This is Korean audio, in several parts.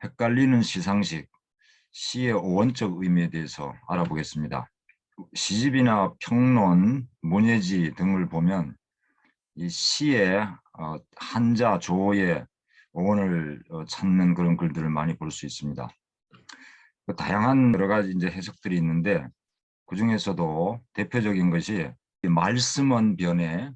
헷갈리는 시상식, 시의 어원적 의미에 대해서 알아보겠습니다. 시집이나 평론, 문예지 등을 보면 이 시의 한자, 조어의 어원을 찾는 그런 글들을 많이 볼 수 있습니다. 다양한 여러 가지 이제 해석들이 있는데 그 중에서도 대표적인 것이 이 말씀은 변에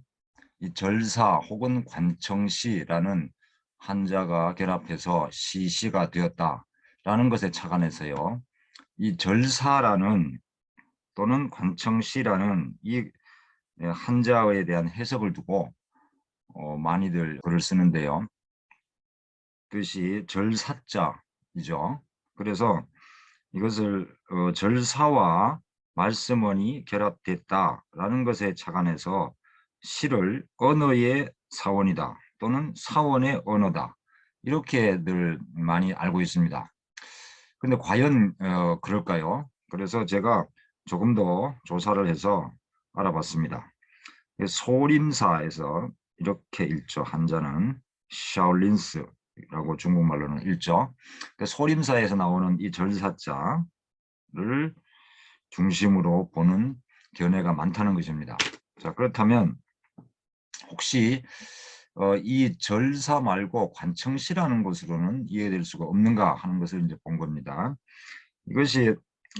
이 절사 혹은 관청시라는 한자가 결합해서 시가 되었다라는 것에 착안해서요. 이 절사라는 또는 관청시라는 이 한자어에 대한 해석을 두고 많이들 글을 쓰는데요. 뜻이 절사자이죠. 그래서 이것을 절사와 말씀원이 결합됐다라는 것에 착안해서 시를 언어의 사원이다 또는 사원의 언어다 이렇게들 많이 알고 있습니다. 근데 과연 그럴까요? 그래서 제가 조금 더 조사를 해서 알아봤습니다. 소림사에서 이렇게 읽죠. 한자는 샤올린스라고 중국말로는 읽죠. 소림사에서 나오는 이 절사자를 중심으로 보는 견해가 많다는 것입니다. 자, 그렇다면 혹시 이 절사 말고 관청시라는 것으로는 이해될 수가 없는가 하는 것을 이제 본 겁니다. 이것이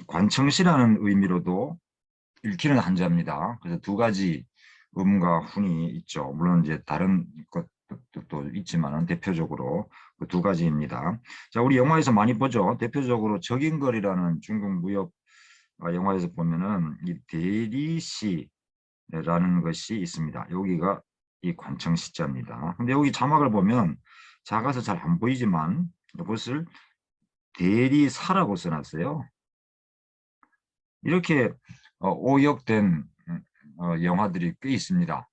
관청시라는 의미로도 읽히는 한자입니다. 그래서 두 가지 음과 훈이 있죠. 물론 이제 다른 것도 있지만 대표적으로 그 두 가지입니다. 자, 우리 영화에서 많이 보죠. 대표적으로 적인걸이라는 중국 무협 영화에서 보면은 이 대리시라는 것이 있습니다. 여기가 이 관청시자입니다. 근데 여기 자막을 보면 작아서 잘 안 보이지만 이것을 대리사라고 써놨어요. 이렇게 오역된 영화들이 꽤 있습니다.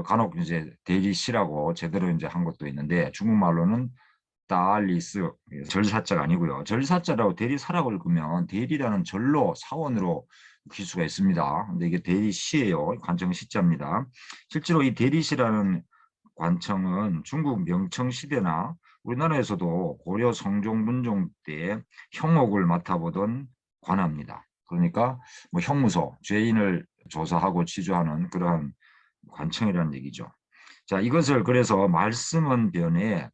간혹 이제 대리시라고 제대로 이제 한 것도 있는데 중국말로는 따리스 절사자가 아니고요. 절사자라고 대리사라고 읽으면 대리라는 절로 사원으로 읽힐 수가 있습니다. 근데 이게 대리시예요. 관청 시자입니다. 실제로 이 대리시라는 관청은 중국 명청 시대나 우리나라에서도 고려 성종 문종 때 형옥을 맡아보던 관아입니다. 그러니까 뭐 형무소, 죄인을 조사하고 취조하는 그러한 관청이라는 얘기죠. 자, 이것을 그래서 말씀은 변에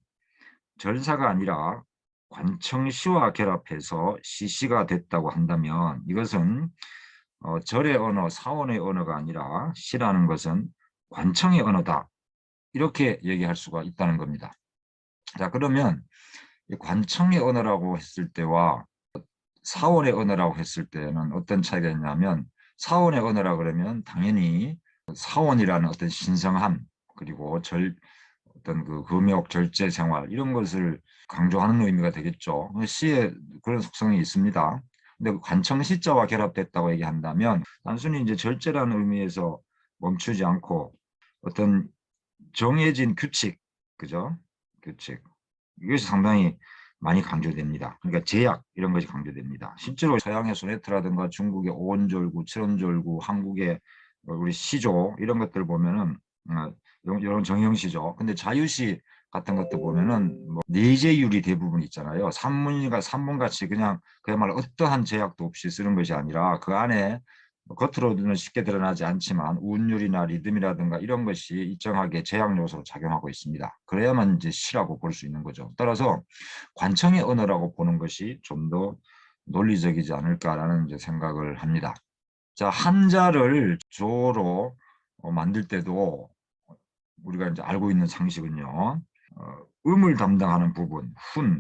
절사가 아니라 관청시와 결합해서 시가 됐다고 한다면 이것은 절의 언어, 사원의 언어가 아니라 시라는 것은 관청의 언어다. 이렇게 얘기할 수가 있다는 겁니다. 자, 그러면 관청의 언어라고 했을 때와 사원의 언어라고 했을 때는 어떤 차이가 있냐면 사원의 언어라 그러면 당연히 사원이라는 어떤 신성함 그리고 어떤 그 금욕 절제 생활 이런 것을 강조하는 의미가 되겠죠. 시에 그런 속성이 있습니다. 근데 그 관청시자와 결합됐다고 얘기한다면 단순히 이제 절제라는 의미에서 멈추지 않고 어떤 정해진 규칙, 그죠? 규칙. 이것이 상당히 많이 강조됩니다. 그러니까 제약 이런 것이 강조됩니다. 실제로 서양의 소네트라든가 중국의 오원절구, 칠원절구, 한국의 우리 시조 이런 것들 보면은 이런 정형시죠. 근데 자유시 같은 것도 보면은 뭐 내재율이 대부분 있잖아요. 산문이가 산문같이 그냥 그야말로 어떠한 제약도 없이 쓰는 것이 아니라 그 안에 겉으로는 쉽게 드러나지 않지만 운율이나 리듬이라든가 이런 것이 일정하게 제약 요소로 작용하고 있습니다. 그래야만 이제 시라고 볼 수 있는 거죠. 따라서 관청의 언어라고 보는 것이 좀 더 논리적이지 않을까라는 이제 생각을 합니다. 자, 한자를 조로 만들 때도 우리가 이제 알고 있는 상식은요. 음을 담당하는 부분,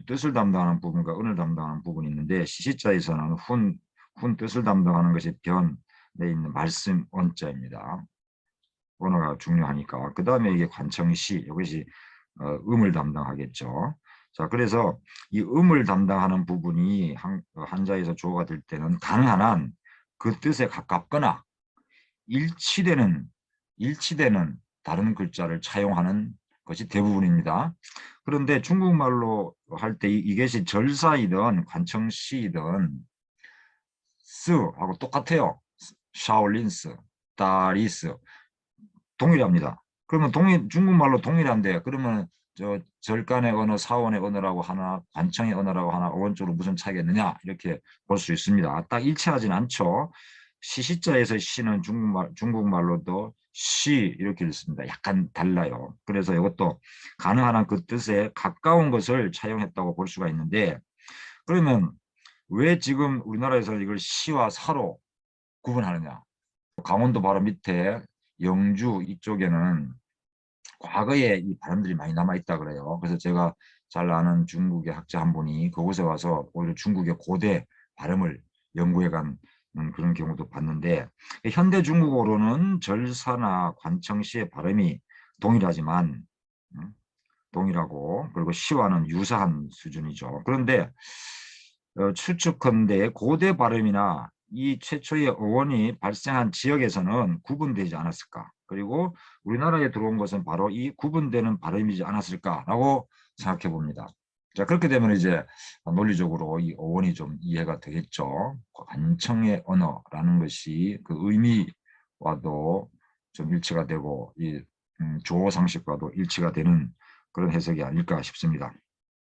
뜻을 담당하는 부분과 은을 담당하는 부분이 있는데 시시자에서는 뜻을 담당하는 것이 변에 있는 말씀 언자입니다. 언어가 중요하니까. 그 다음에 이게 관청시, 이것이 음을 담당하겠죠. 자, 그래서 이 음을 담당하는 부분이 한자에서 조가 될 때는 가능한 한 그 뜻에 가깝거나 일치되는 다른 글자를 차용하는 것이 대부분입니다. 그런데 중국말로 할 때 이것이 절사이든 관청시이든 스하고 똑같아요. 샤올린스, 다리스 동일합니다. 그러면 중국말로 동일한데 그러면 절간의 언어, 사원의 언어라고 하나, 관청의 언어라고 하나, 어원적으로 무슨 차이가 있느냐 이렇게 볼 수 있습니다. 딱 일치하진 않죠. 시시자에서 시는 중국말로도 시 이렇게 읽습니다. 약간 달라요. 그래서 이것도 가능한 한 그 뜻에 가까운 것을 차용했다고 볼 수가 있는데, 그러면 왜 지금 우리나라에서 이걸 시와 사로 구분하느냐? 강원도 바로 밑에 영주 이쪽에는 과거에 이 발음들이 많이 남아있다 그래요. 그래서 제가 잘 아는 중국의 학자 한 분이 그곳에 와서 오히려 중국의 고대 발음을 연구해 간 그런 경우도 봤는데, 현대 중국어로는 절사나 관청시의 발음이 동일하지만 동일하고 그리고 시와는 유사한 수준이죠. 그런데 추측컨대 고대 발음이나 이 최초의 어원이 발생한 지역에서는 구분되지 않았을까? 그리고 우리나라에 들어온 것은 바로 이 구분되는 발음이지 않았을까라고 생각해 봅니다. 자, 그렇게 되면 이제 논리적으로 이 어원이 좀 이해가 되겠죠. 관청의 언어라는 것이 그 의미와도 좀 일치가 되고 이 조어 상식과도 일치가 되는 그런 해석이 아닐까 싶습니다.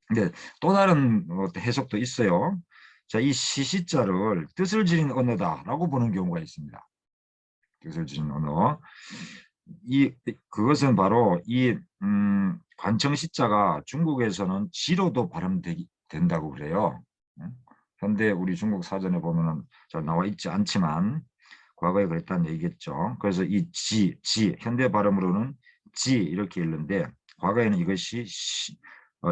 근데 또 다른 해석도 있어요. 자, 이 시시자를 뜻을 지닌 언어다라고 보는 경우가 있습니다. 뜻을 지닌 언어. 그것은 바로 이 관청시자가 중국에서는 지로도 발음된다고 그래요. 현대 우리 중국 사전에 보면은 잘 나와 있지 않지만 과거에 그랬다는 얘기겠죠. 그래서 이 현대 발음으로는 지 이렇게 읽는데 과거에는 이것이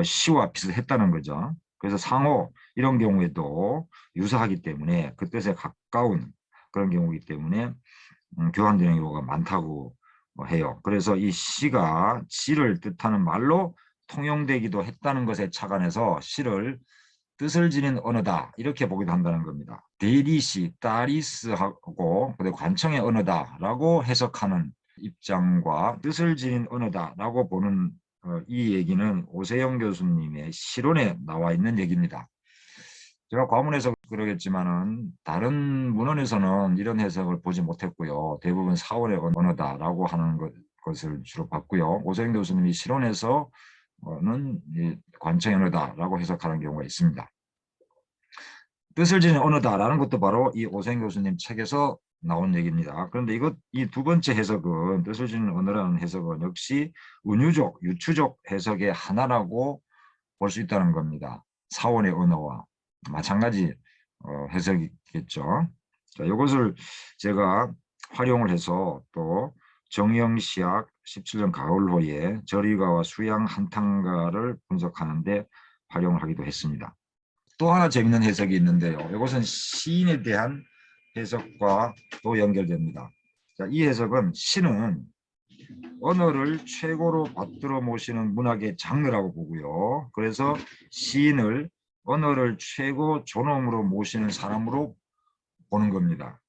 시와 비슷했다는 거죠. 그래서 상호 이런 경우에도 유사하기 때문에 그 뜻에 가까운 그런 경우이기 때문에 교환되는 경우가 많다고 해요. 그래서 이 시가 지를 뜻하는 말로 통용되기도 했다는 것에 착안해서 시를 뜻을 지닌 언어다 이렇게 보기도 한다는 겁니다. 대리시, 따리스하고 관청의 언어다라고 해석하는 입장과 뜻을 지닌 언어다라고 보는 이 얘기는 오세영 교수님의 실론에 나와 있는 얘기입니다. 제가 과문해서 그러겠지만은 다른 문헌에서는 이런 해석을 보지 못했고요. 대부분 사원의 언어다라고 하는 것을 주로 봤고요. 오세영 교수님이 실론에서 는 관청의 언어다라고 해석하는 경우가 있습니다. 뜻을 지닌 언어다라는 것도 바로 이 오세영 교수님 책에서 나온 얘기입니다. 그런데 이 두 번째 해석은 뜻을 지닌 언어라는 해석은 역시 은유적, 유추적 해석의 하나라고 볼 수 있다는 겁니다. 사원의 언어와 마찬가지 해석이겠죠. 자, 이것을 제가 활용을 해서 또 정영시학 17년 가을호에 절의가와 수양 한탄가를 분석하는데 활용을 하기도 했습니다. 또 하나 재밌는 해석이 있는데요. 이것은 시인에 대한 해석과 또 연결됩니다. 자, 이 해석은 시는 언어를 최고로 받들어 모시는 문학의 장르라고 보고요. 그래서 시인을 언어를 최고 존엄으로 모시는 사람으로 보는 겁니다.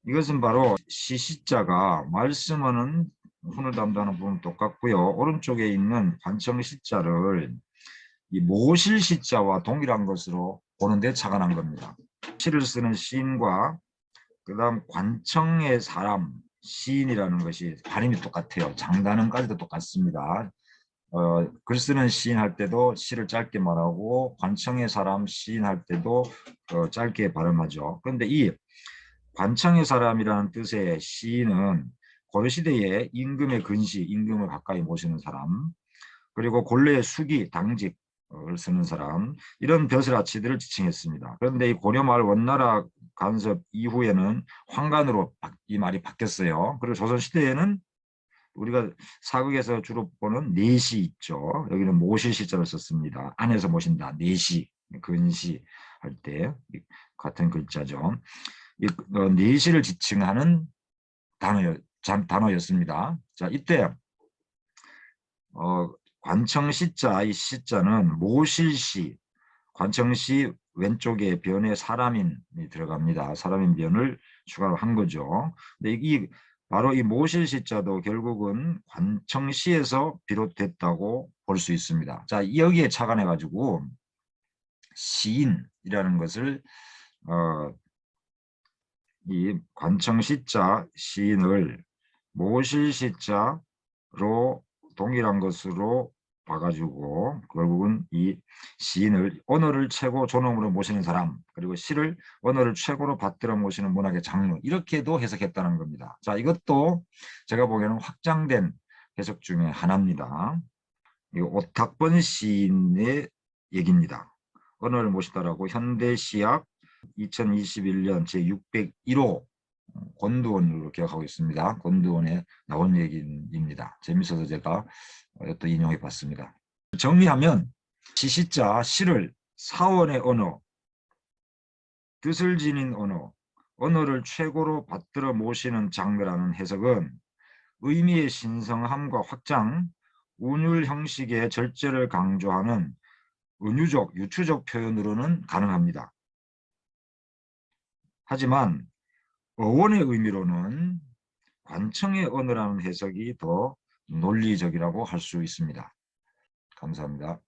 이것은 바로 시시자가 말씀하는 훈을 담당하는 부분 똑같고요. 오른쪽에 있는 관청시자를 이 모실 시자와 동일한 것으로 보는데 착안한 겁니다. 시를 쓰는 시인과 그다음 관청의 사람 시인이라는 것이 발음이 똑같아요. 장단음까지도 똑같습니다. 글 쓰는 시인 할 때도 시를 짧게 말하고 관청의 사람 시인 할 때도 짧게 발음하죠. 그런데 이 관청의 사람이라는 뜻의 시인은 고려시대에 임금의 근시, 임금을 가까이 모시는 사람, 그리고 본래의 수기, 당직을 쓰는 사람, 이런 벼슬아치들을 지칭했습니다. 그런데 이 고려말 원나라 간섭 이후에는 황간으로 이 말이 바뀌었어요. 그리고 조선시대에는 우리가 사극에서 주로 보는 내시 있죠. 여기는 모실 시자를 썼습니다. 안에서 모신다. 내시, 근시 할 때 같은 글자죠. 이 내시를 지칭하는 단어였습니다. 자, 이때 관청시자, 이 시자는 모실시, 관청시 왼쪽에 변에 사람인이 들어갑니다. 사람인 변을 추가로 한 거죠. 근데 바로 이 모실시자도 결국은 관청시에서 비롯됐다고 볼 수 있습니다. 자, 여기에 착안해 가지고 시인이라는 것을 이 관청시자 시인을 모실시자로 동일한 것으로 봐가지고 결국은 이 시인을 언어를 최고 존엄으로 모시는 사람, 그리고 시를 언어를 최고로 받들어 모시는 문학의 장르, 이렇게도 해석했다는 겁니다. 자, 이것도 제가 보기에는 확장된 해석 중에 하나입니다. 이거 오탁번 시인의 얘기입니다. 언어를 모시다라고 현대시약 2021년 제601호 권두원으로 기억하고 있습니다. 권두원에 나온 얘기입니다. 재밌어서 제가 또 인용해 봤습니다. 정리하면 시시자 시를 사원의 언어, 뜻을 지닌 언어, 언어를 최고로 받들어 모시는 장르라는 해석은 의미의 신성함과 확장, 운율 형식의 절제를 강조하는 은유적, 유추적 표현으로는 가능합니다. 하지만 어원의 의미로는 관청의 언어라는 해석이 더 논리적이라고 할 수 있습니다. 감사합니다.